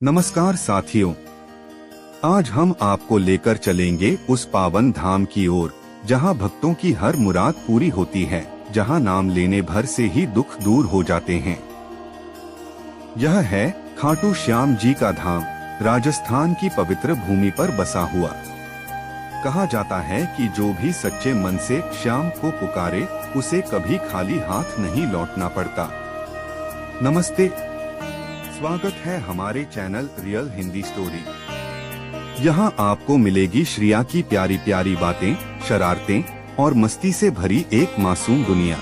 नमस्कार साथियों, आज हम आपको लेकर चलेंगे उस पावन धाम की ओर जहां भक्तों की हर मुराद पूरी होती है, जहां नाम लेने भर से ही दुख दूर हो जाते हैं। यह है खाटू श्याम जी का धाम, राजस्थान की पवित्र भूमि पर बसा हुआ। कहा जाता है कि जो भी सच्चे मन से श्याम को पुकारे उसे कभी खाली हाथ नहीं लौटना पड़ता। नमस्ते, स्वागत है हमारे चैनल रियल हिंदी स्टोरी। यहाँ आपको मिलेगी श्रिया की प्यारी प्यारी बातें, शरारतें और मस्ती से भरी एक मासूम दुनिया।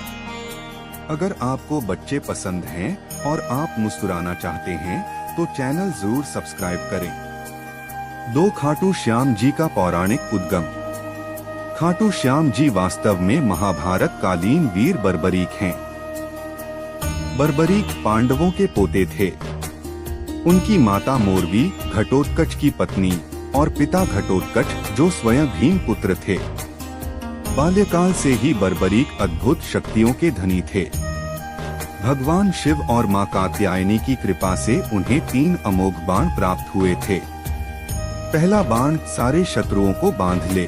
अगर आपको बच्चे पसंद हैं और आप मुस्कुराना चाहते हैं तो चैनल जरूर सब्सक्राइब करें। दो खाटू श्याम जी का पौराणिक उद्गम। खाटू श्याम जी वास्तव में महाभारत कालीन वीर बर्बरीक हैं। बर्बरीक पांडवों के पोते थे। उनकी माता मोरवी घटोत्कच की पत्नी और पिता घटोत्कच जो स्वयं भीम पुत्र थे। बाल्यकाल से ही बर्बरीक अद्भुत शक्तियों के धनी थे। भगवान शिव और मां कात्यायनी की कृपा से उन्हें 3 अमोघ बाण प्राप्त हुए थे। पहला बाण सारे शत्रुओं को बांध ले,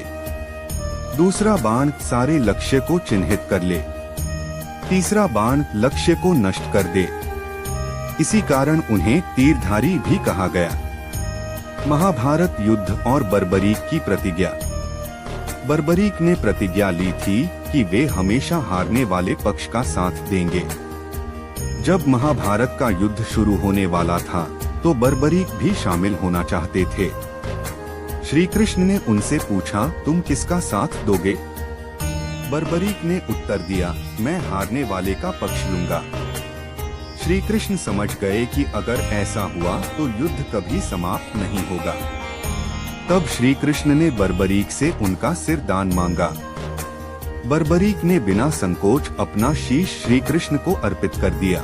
दूसरा बाण सारे लक्ष्य को चिन्हित कर ले, तीसरा बाण लक्ष्य को नष्ट कर दे। इसी कारण उन्हें तीरधारी भी कहा गया। महाभारत युद्ध और बर्बरीक की प्रतिज्ञा। बर्बरीक ने प्रतिज्ञा ली थी कि वे हमेशा हारने वाले पक्ष का साथ देंगे। जब महाभारत का युद्ध शुरू होने वाला था तो बर्बरीक भी शामिल होना चाहते थे। श्री कृष्ण ने उनसे पूछा, तुम किसका साथ दोगे? बर्बरीक ने उत्तर दिया, मैं हारने वाले का पक्ष लूंगा। श्री कृष्ण समझ गए कि अगर ऐसा हुआ तो युद्ध कभी समाप्त नहीं होगा। तब श्री कृष्ण ने बर्बरीक से उनका सिर दान मांगा। बर्बरीक ने बिना संकोच अपना शीश श्री कृष्ण को अर्पित कर दिया।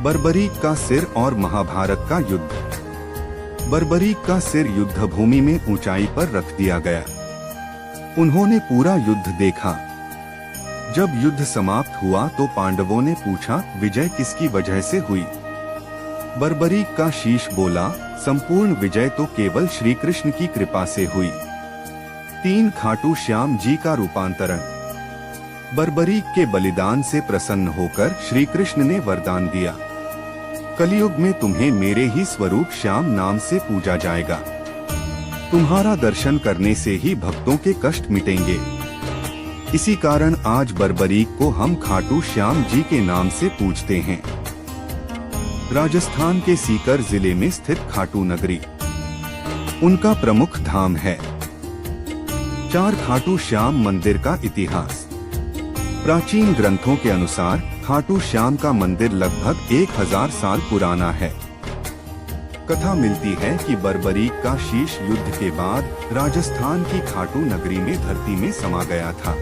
बर्बरीक का सिर और महाभारत का युद्ध। बर्बरीक का सिर युद्ध भूमि में ऊंचाई पर रख दिया गया। उन्होंने पूरा युद्ध देखा। जब युद्ध समाप्त हुआ तो पांडवों ने पूछा, विजय किसकी वजह से हुई? बर्बरीक का शीश बोला, संपूर्ण विजय तो केवल श्री कृष्ण की कृपा से हुई। 3 खाटू श्याम जी का रूपांतरण। बर्बरीक के बलिदान से प्रसन्न होकर श्री कृष्ण ने वरदान दिया, कलयुग में तुम्हें मेरे ही स्वरूप श्याम नाम से पूजा जाएगा। तुम्हारा दर्शन करने से ही भक्तों के कष्ट मिटेंगे। इसी कारण आज बर्बरीक को हम खाटू श्याम जी के नाम से पूजते हैं। राजस्थान के सीकर जिले में स्थित खाटू नगरी उनका प्रमुख धाम है। 4 खाटू श्याम मंदिर का इतिहास। प्राचीन ग्रंथों के अनुसार खाटू श्याम का मंदिर लगभग 1000 साल पुराना है। कथा मिलती है कि बर्बरीक का शीश युद्ध के बाद राजस्थान की खाटू नगरी में धरती में समा गया था।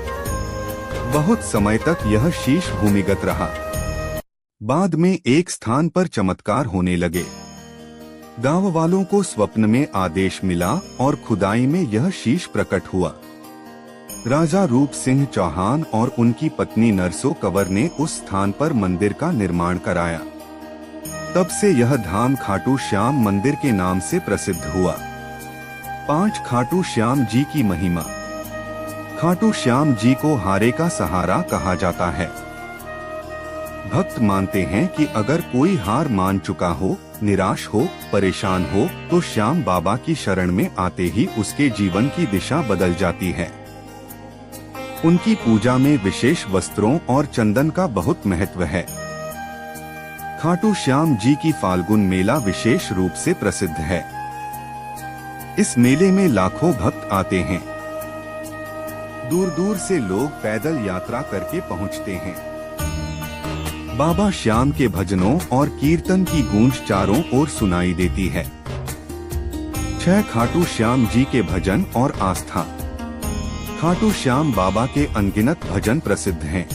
बहुत समय तक यह शीश भूमिगत रहा। बाद में एक स्थान पर चमत्कार होने लगे। गांव वालों को स्वप्न में आदेश मिला और खुदाई में यह शीश प्रकट हुआ। राजा रूप सिंह चौहान और उनकी पत्नी नरसो कंवर ने उस स्थान पर मंदिर का निर्माण कराया। तब से यह धाम खाटू श्याम मंदिर के नाम से प्रसिद्ध हुआ। 5 खाटू श्याम जी की महिमा। खाटू श्याम जी को हारे का सहारा कहा जाता है। भक्त मानते हैं कि अगर कोई हार मान चुका हो, निराश हो, परेशान हो तो श्याम बाबा की शरण में आते ही उसके जीवन की दिशा बदल जाती है। उनकी पूजा में विशेष वस्त्रों और चंदन का बहुत महत्व है। खाटू श्याम जी की फाल्गुन मेला विशेष रूप से प्रसिद्ध है। इस मेले में लाखों भक्त आते हैं। दूर दूर से लोग पैदल यात्रा करके पहुंचते हैं। बाबा श्याम के भजनों और कीर्तन की गूंज चारों ओर सुनाई देती है। 6 खाटू श्याम जी के भजन और आस्था। खाटू श्याम बाबा के अनगिनत भजन प्रसिद्ध हैं।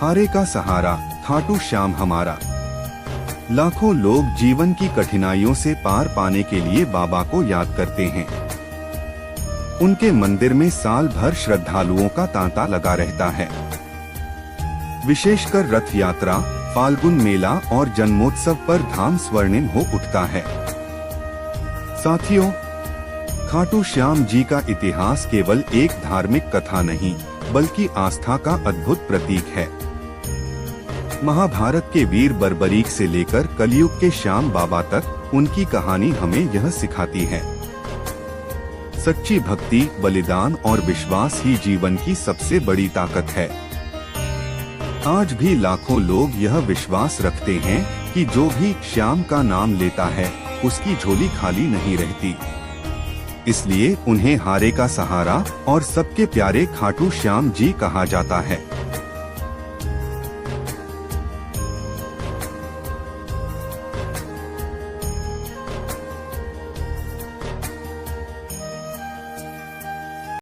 हारे का सहारा, खाटू श्याम हमारा। लाखों लोग जीवन की कठिनाइयों से पार पाने के लिए बाबा को याद करते हैं। उनके मंदिर में साल भर श्रद्धालुओं का तांता लगा रहता है। विशेषकर रथ यात्रा, फाल्गुन मेला और जन्मोत्सव पर धाम स्वर्णिम हो उठता है। साथियों, खाटू श्याम जी का इतिहास केवल एक धार्मिक कथा नहीं बल्कि आस्था का अद्भुत प्रतीक है। महाभारत के वीर बर्बरीक से लेकर कलयुग के श्याम बाबा तक उनकी कहानी हमें यह सिखाती है, सच्ची भक्ति, बलिदान और विश्वास ही जीवन की सबसे बड़ी ताकत है। आज भी लाखों लोग यह विश्वास रखते हैं कि जो भी श्याम का नाम लेता है उसकी झोली खाली नहीं रहती। इसलिए उन्हें हारे का सहारा और सबके प्यारे खाटू श्याम जी कहा जाता है।